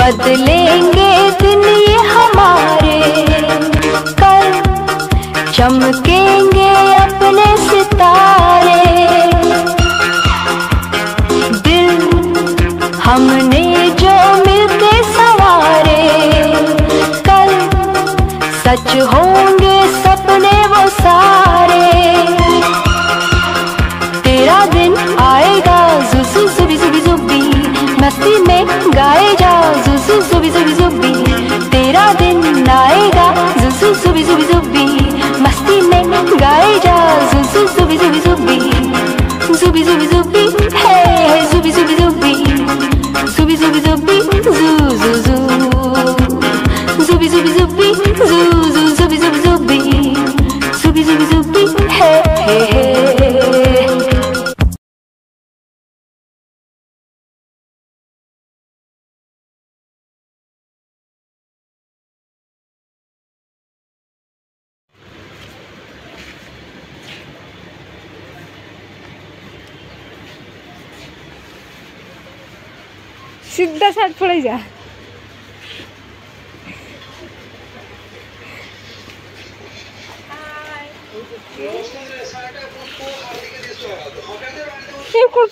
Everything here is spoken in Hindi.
बदलेंगे दिन ये हमारे, कल चमकेंगे अपने सितारे। दिल हमने जो मिलके संवारे, कल सच होंगे सपने वो सारे। तेरा दिन आएगा जुजू जुबी जुबी जुबी, मस्ती में गाए जा जुजू जुबी जुबी जुबी। तेरा दिन आएगा जुजू जुबी जुबी जुबी, मस्ती में गाए जा जुजू जुबी जुबी जुबी। जुबी जुबी जुबी है जुबी जुबी जुबी, जुबी जुबी जुबी जू जू जू, जुबी जुबी जुबी जू जू जुबी जुबी जुबी, जुबी जुबी जुबी है। सीधा साइड पड़े जा। ये कुल